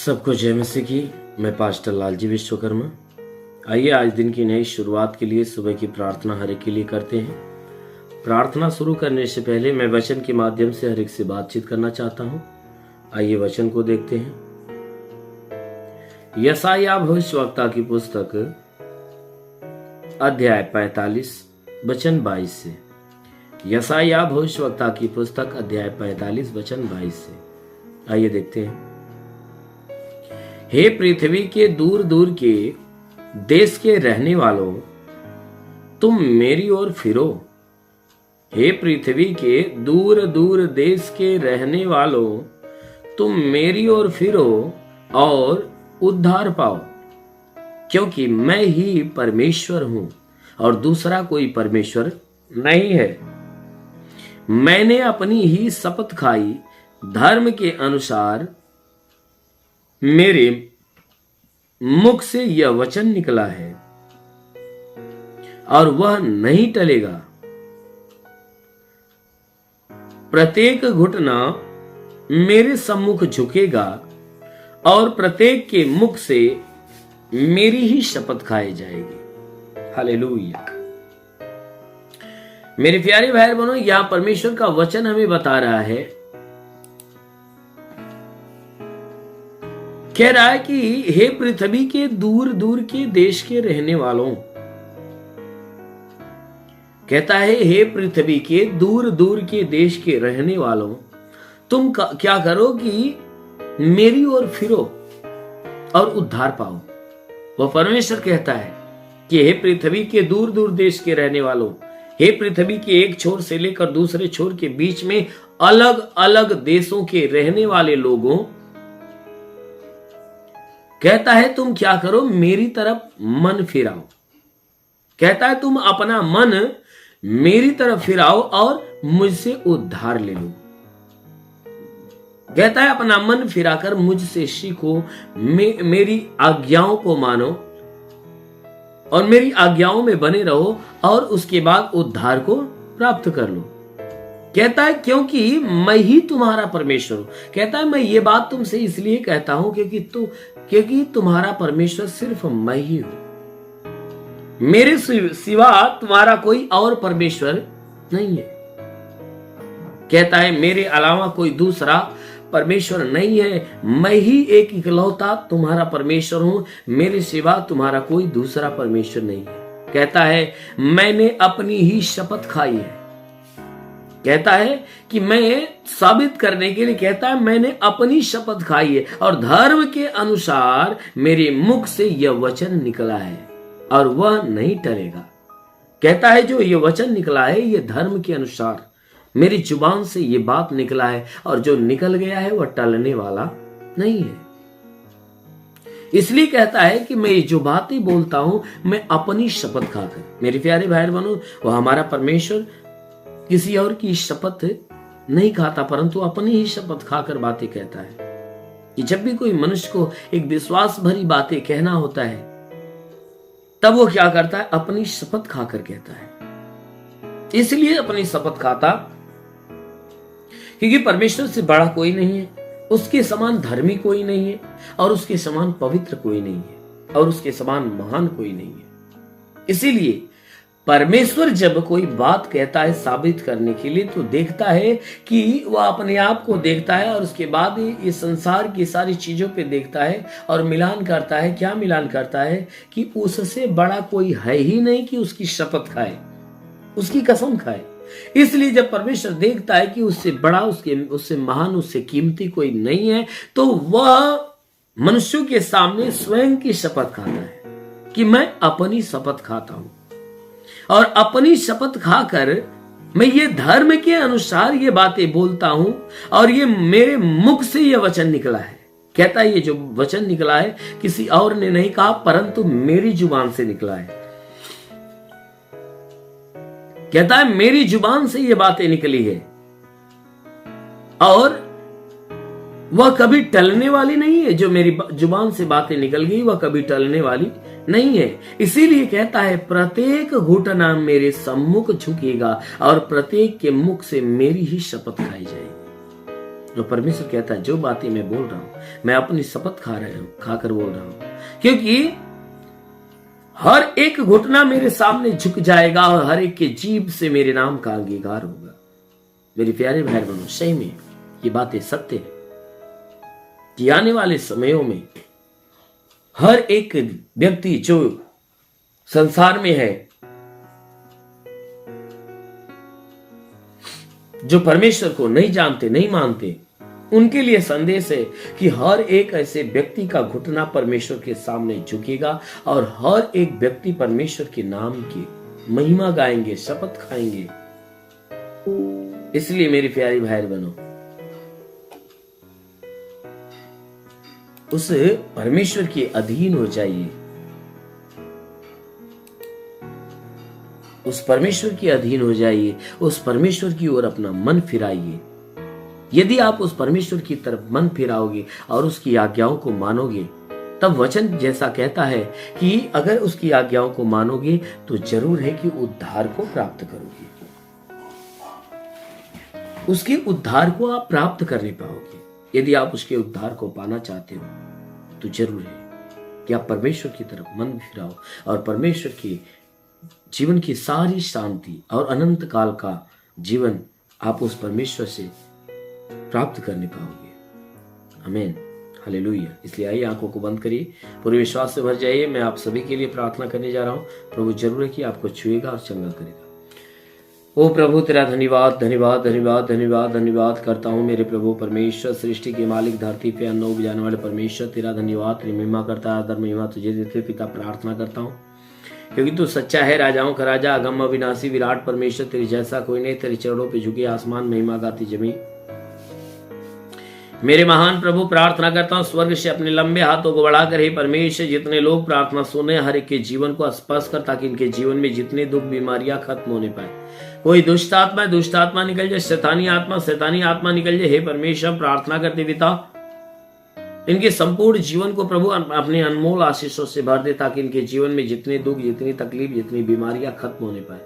सबको जय मसीह की। मैं पास्टर लालजी विश्वकर्मा। आइए आज दिन की नई शुरुआत के लिए सुबह की प्रार्थना हर एक के लिए करते हैं। प्रार्थना शुरू करने से पहले मैं वचन के माध्यम से हर एक से बातचीत करना चाहता हूं। आइए वचन को देखते हैं। यशायाह भविष्यवक्ता की पुस्तक अध्याय 45 वचन 22 से। यशायाह भविष्यवक्ता की पुस्तक अध्याय 45 वचन 22 से। आइए देखते हैं। हे पृथ्वी के दूर दूर के देश के रहने वालों, तुम मेरी ओर फिरो। हे पृथ्वी के दूर दूर देश के रहने वालों, तुम मेरी ओर फिरो और उद्धार पाओ, क्योंकि मैं ही परमेश्वर हूं और दूसरा कोई परमेश्वर नहीं है। मैंने अपनी ही शपथ खाई, धर्म के अनुसार मेरे मुख से यह वचन निकला है और वह नहीं टलेगा। प्रत्येक घुटना मेरे सम्मुख झुकेगा और प्रत्येक के मुख से मेरी ही शपथ खाई जाएगी। हालेलुया। मेरे प्यारे भाई बहनों, यहां परमेश्वर का वचन हमें बता रहा है, कह रहा है कि हे पृथ्वी के दूर दूर के देश के रहने वालों, कहता है हे पृथ्वी के दूर दूर के देश के रहने वालों, तुम क्या करो कि मेरी ओर फिरो और उद्धार पाओ। वह परमेश्वर कहता है कि हे पृथ्वी के दूर दूर देश के रहने वालों, हे पृथ्वी के एक छोर से लेकर दूसरे छोर के बीच में अलग अलग देशों के रहने वाले लोगों, कहता है तुम क्या करो, मेरी तरफ मन फिराओ। कहता है तुम अपना मन मेरी तरफ फिराओ और मुझसे उद्धार ले लो। कहता है अपना मन फिराकर मुझसे सीखो, मेरी आज्ञाओं को मानो और मेरी आज्ञाओं में बने रहो और उसके बाद उद्धार को प्राप्त कर लो। कहता है क्योंकि मैं ही तुम्हारा परमेश्वर हूं। कहता है मैं ये बात तुमसे इसलिए कहता हूं क्योंकि तुम्हारा परमेश्वर सिर्फ मैं ही हूं। मेरे सिवा तुम्हारा कोई और परमेश्वर नहीं है। कहता है मेरे अलावा कोई दूसरा परमेश्वर नहीं है। मैं ही एक इकलौता तुम्हारा परमेश्वर हूं। मेरे सिवा तुम्हारा कोई दूसरा परमेश्वर नहीं है। कहता है मैंने अपनी ही शपथ खाई है। कहता है कि मैं साबित करने के लिए, कहता है मैंने अपनी शपथ खाई है और धर्म के अनुसार मेरे मुख से यह वचन निकला है और वह नहीं टलेगा। कहता है जो यह वचन निकला है यह धर्म के अनुसार मेरी जुबान से यह बात निकला है और जो निकल गया है वह टलने वाला नहीं है। इसलिए कहता है कि मैं जो बातें बोलता हूं मैं अपनी शपथ खाकर। मेरे प्यारे भाई बहनों, वह हमारा परमेश्वर किसी और की शपथ नहीं खाता परंतु अपनी ही शपथ खाकर बातें कहता है। कि जब भी कोई मनुष्य को एक विश्वास भरी बातें कहना होता है तब वो क्या करता है, अपनी शपथ खाकर कहता है। इसलिए अपनी शपथ खाता क्योंकि परमेश्वर से बड़ा कोई नहीं है, उसके समान धर्मी कोई नहीं है और उसके समान पवित्र कोई नहीं है और उसके समान महान कोई नहीं है। इसीलिए परमेश्वर जब कोई बात कहता है साबित करने के लिए तो देखता है कि वह अपने आप को देखता है और उसके बाद इस संसार की सारी चीजों पे देखता है और मिलान करता है। क्या मिलान करता है कि उससे बड़ा कोई है ही नहीं कि उसकी शपथ खाए, उसकी कसम खाए। इसलिए जब परमेश्वर देखता है कि उससे बड़ा, उससे महान, उससे कीमती कोई नहीं है तो वह मनुष्यों के सामने स्वयं की शपथ खाता है कि मैं अपनी शपथ खाता हूं और अपनी शपथ खाकर मैं ये धर्म के अनुसार ये बातें बोलता हूं और ये मेरे मुख से ये वचन निकला है। कहता है ये जो वचन निकला है किसी और ने नहीं कहा परंतु मेरी जुबान से निकला है। कहता है मेरी जुबान से ये बातें निकली है और वह कभी टलने वाली नहीं है। जो मेरी जुबान से बातें निकल गई वह कभी टलने वाली नहीं है। इसीलिए कहता है प्रत्येक घुटना मेरे सम्मुख झुकेगा और प्रत्येक के मुख से मेरी ही शपथ खाई जाएगी। जो परमेश्वर कहता है जो बातें मैं बोल रहा हूं, मैं अपनी शपथ खाकर बोल रहा हूं, क्योंकि हर एक घुटना मेरे सामने झुक जाएगा और हर एक के जीभ से मेरे नाम का अंगीकार होगा। मेरे प्यारे भाई बहनों, सही में ये बातें सत्य है कि आने वाले समयों में हर एक व्यक्ति जो संसार में है, जो परमेश्वर को नहीं जानते, नहीं मानते, उनके लिए संदेश है कि हर एक ऐसे व्यक्ति का घुटना परमेश्वर के सामने झुकेगा और हर एक व्यक्ति परमेश्वर के नाम की महिमा गाएंगे, शपथ खाएंगे। इसलिए मेरी प्यारी भाई बहनों, उस परमेश्वर के अधीन हो जाइए, उस परमेश्वर के अधीन हो जाइए, उस परमेश्वर की ओर अपना मन फिराइए। यदि आप उस परमेश्वर की तरफ मन फिराओगे और उसकी आज्ञाओं को मानोगे, तब वचन जैसा कहता है कि अगर उसकी आज्ञाओं को मानोगे तो जरूर है कि उद्धार को प्राप्त करोगे। उसके उद्धार को आप प्राप्त कर नहीं पाओगे। यदि आप उसके उद्धार को पाना चाहते हो तो जरूर है कि आप परमेश्वर की तरफ मन फिराओ और परमेश्वर के जीवन की सारी शांति और अनंत काल का जीवन आप उस परमेश्वर से प्राप्त करने पाओगे। आमीन, हालेलुया। इसलिए आइए आंखों को बंद करिए, पूरे विश्वास से भर जाइए। मैं आप सभी के लिए प्रार्थना करने जा रहा हूं। प्रभु जरूर है कि आपको छुएगा और चंगा करेगा। ओ प्रभु, तेरा धन्यवाद धन्यवाद धन्यवाद धन्यवाद धन्यवाद करता हूँ मेरे प्रभु परमेश्वर, सृष्टि के मालिक, धरती पे अन्न उपजाने वाले परमेश्वर, तेरा धन्यवाद, तेरी महिमा करता है, आदर महिमा तुझे देते पिता प्रार्थना करता हूँ, क्योंकि तू सच्चा है, राजाओं का राजा, अगम अविनाशी विराट परमेश्वर, तेरे जैसा कोई नहीं। तेरे चरणों पे झुके आसमान, महिमा गाती जमीन। मेरे महान प्रभु, प्रार्थना करता हूँ स्वर्ग से अपने लंबे हाथों को बढ़ाकर, हे परमेश्वर, जितने लोग प्रार्थना सुने हर एक के जीवन को स्पर्श कर, ताकि इनके जीवन में जितने दुख बीमारियां खत्म होने पाए। कोई दुष्ट आत्मा निकल जाए, शैतानी आत्मा निकल जाए। हे परमेश्वर, प्रार्थना करते पिता, इनके संपूर्ण जीवन को प्रभु अपने अनमोल आशीषों से भर दे, ताकि इनके जीवन में जितने दुख, जितनी तकलीफ, जितनी बीमारियां खत्म होने पाए।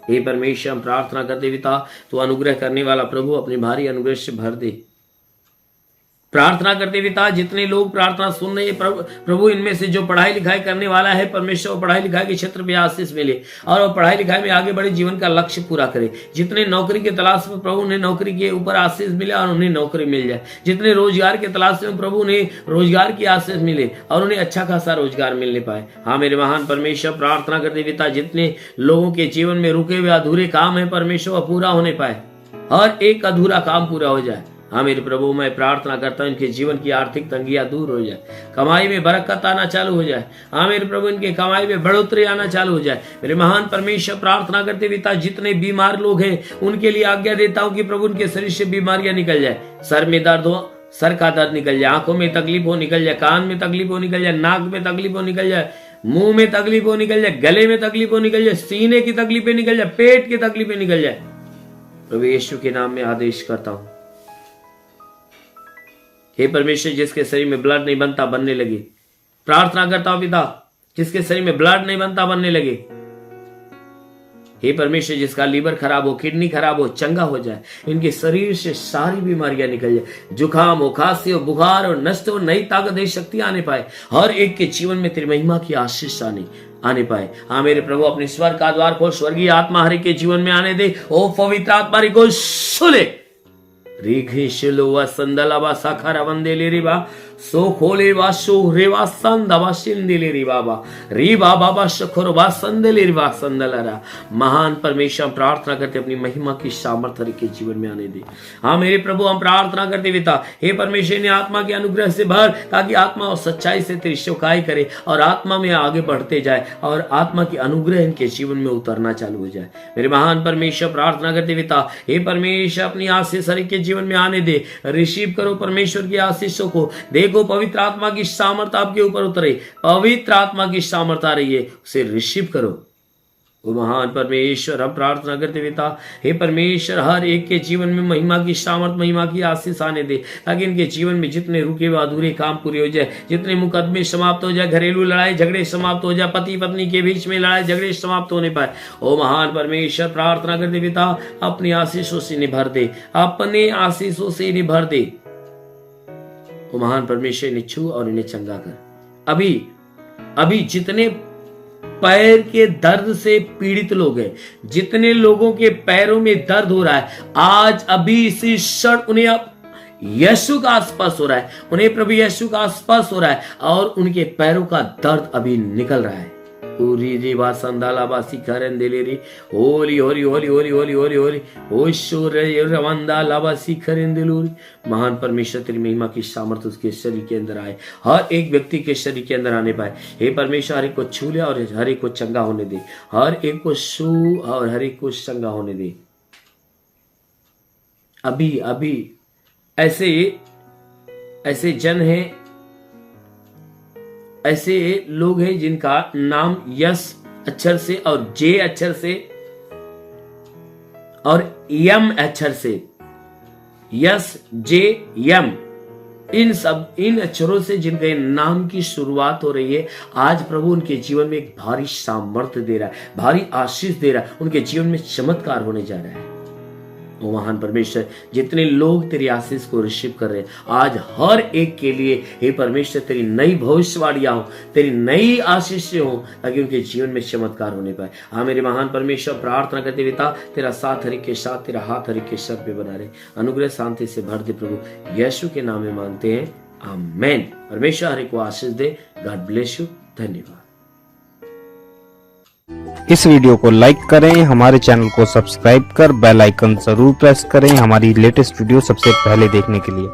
हे परमेश्वर, हम प्रार्थना करते पिता, तो अनुग्रह करने वाला प्रभु अपने भारी अनुग्रह से भर दे। प्रार्थना करते पिता, जितने लोग प्रार्थना सुन रहे हैं प्रभु, इनमें से जो पढ़ाई लिखाई करने वाला है परमेश्वर, वो पढ़ाई लिखाई के क्षेत्र में आशीष मिले और वो पढ़ाई लिखाई में आगे बढ़े, जीवन का लक्ष्य पूरा करे। जितने नौकरी के तलाश में प्रभु, उन्हें नौकरी के ऊपर आशीष मिले और उन्हें नौकरी मिल जाए। जितने रोजगार के तलाश में प्रभु, उन्हें रोजगार की आशीष मिले और उन्हें अच्छा खासा रोजगार मिलने पाए। हाँ मेरे महान परमेश्वर, प्रार्थना करते पिता, जितने लोगों के जीवन में रुके हुए अधूरे काम है परमेश्वर, पूरा होने पाए, हर एक अधूरा काम पूरा हो जाए। हाँ मेरे प्रभु, मैं प्रार्थना करता हूँ इनके जीवन की आर्थिक तंगियां दूर हो जाए, कमाई में बरकत आना चालू हो जाए। हाँ मेरे प्रभु, इनके कमाई में बढ़ोतरी आना चालू हो जाए। मेरे महान परमेश्वर, प्रार्थना करते पिता, जितने बीमार लोग हैं उनके लिए आज्ञा देता हूँ कि प्रभु उनके शरीर से बीमारियां निकल जाए। सर में दर्द हो, सर का दर्द निकल जाए, आंखों में तकलीफ हो निकल जाए, कान में तकलीफ हो निकल जाए, नाक में तकलीफ हो निकल जाए, मुंह में तकलीफ हो निकल जाए, गले में तकलीफ हो निकल जाए, सीने की तकलीफें निकल जाए, पेट की तकलीफें निकल जाए। प्रभु यीशु के नाम में आदेश करता हूं, हे परमेश्वर, जिसके शरीर में ब्लड नहीं बनता बनने लगे। प्रार्थना करता हूं पिता, जिसके शरीर में ब्लड नहीं बनता बनने लगे। हे परमेश्वर, जिसका लीवर खराब हो, किडनी खराब हो, चंगा हो जाए। इनके शरीर से सारी बीमारियां निकल जाए, जुकाम हो, खांसी हो, बुखार हो, नष्ट हो, नई ताकत, नई शक्ति आने पाए। हर एक के जीवन में तेरी महिमा की आशीष आने पाए। हाँ मेरे प्रभु, अपने स्वर्ग का द्वार खोल, स्वर्गीय आत्मा हर एक के जीवन में आने दे। ओ पवित्र आत्मा री को सुले रीघेशलुवा संदलावा साखारा वंदेले रिबा सो खोले वा सो रेवा संदवा सिंदिले रि बाबा री बाबा बा शखरवा संदले रिबा संदलरा। महान परमेश्वर, प्रार्थना करते अपनी महिमा की सामर्थ्य के जीवन में आने दे। हाँ मेरे प्रभु, हम प्रार्थना करते पिता, हे परमेश्वर, ने आत्मा के अनुग्रह से भर, ताकि आत्मा और सच्चाई से तेरी सेवकाई करे और आत्मा में आगे बढ़ते जाए और आत्मा की अनुग्रह इनके जीवन में उतरना चालू हो जाए। मेरे महान परमेश्वर, प्रार्थना करते पिता, हे परमेश्वर, अपनी आशीष हर एक के जीवन में आने दे। रिसीव करो परमेश्वर की आशीषों को। देखो पवित्र आत्मा की सामर्थ आपके ऊपर उतरे, पवित्र आत्मा की सामर्थ आ रही है, उसे रिसीव करो, ओ महान परमेश्वर, हम प्रार्थना करते पिता, हे परमेश्वर, हर एक के जीवन में महिमा की सामर्थ, महिमा की आशीष आने दे, ताकि इनके जीवन में जितने रुके हुए अधूरे काम पूरे हो जाए, जितने मुकदमे समाप्त हो जाए, घरेलू लड़ाई झगड़े समाप्त हो जाए, पति पत्नी के बीच में लड़ाई झगड़े समाप्त होने पाए। ओ महान परमेश्वर, प्रार्थना करते पिता, अपनी आशीषों से इन्हें भर दे, अपने आशीषों से इन्हें भर दे। ओ महान परमेश्वर, इन्हें छू और इन्हें चंगा कर। अभी जितने पैर के दर्द से पीड़ित लोग हैं, जितने लोगों के पैरों में दर्द हो रहा है, आज अभी इसी क्षण उन्हें अब यीशु का स्पर्श हो रहा है, उन्हें प्रभु यीशु का स्पर्श हो रहा है और उनके पैरों का दर्द अभी निकल रहा है। पूरी रीवा संदाला बासी करन दिलेरी होली होली होली होली होली होली होली ओशोर रवंदा लाबासी करन दिलूरी। महान परमेश्वर, तेरी महिमा की सामर्थ्य उसके शरीर के अंदर आए, हर एक व्यक्ति के शरीर के अंदर आने पाए। हे परमेश्वर, हर एक को छू ले और हर एक को चंगा होने दे, हर एक को छू और हर एक को चंगा होने दे। अभी ऐसे जन हैं, ऐसे लोग हैं जिनका नाम यस अक्षर से और जे अक्षर से और यम अक्षर से, यस जे यम, इन अक्षरों से जिनके नाम की शुरुआत हो रही है, आज प्रभु उनके जीवन में एक भारी सामर्थ्य दे रहा है, भारी आशीष दे रहा है, उनके जीवन में चमत्कार होने जा रहा है। ओ महान परमेश्वर, जितने लोग तेरी आशीष को रिसीव कर रहे हैं, आज हर एक के लिए हे परमेश्वर तेरी नई भविष्यवाणियां हो, तेरी नई आशीषें हो, ताकि उनके जीवन में चमत्कार होने पाए। हाँ मेरे महान परमेश्वर, प्रार्थना करते पिता, तेरा साथ हर एक के साथ, तेरा हाथ हर एक के सर पे बना रहे, अनुग्रह शांति से भर दे प्रभु, यीशु के नाम में मांगते हैं, आमीन। परमेश्वर हर एक को आशीष दे। God bless you. धन्यवाद। इस वीडियो को लाइक करें, हमारे चैनल को सब्सक्राइब कर बेल आइकन जरूर प्रेस करें हमारी लेटेस्ट वीडियो सबसे पहले देखने के लिए।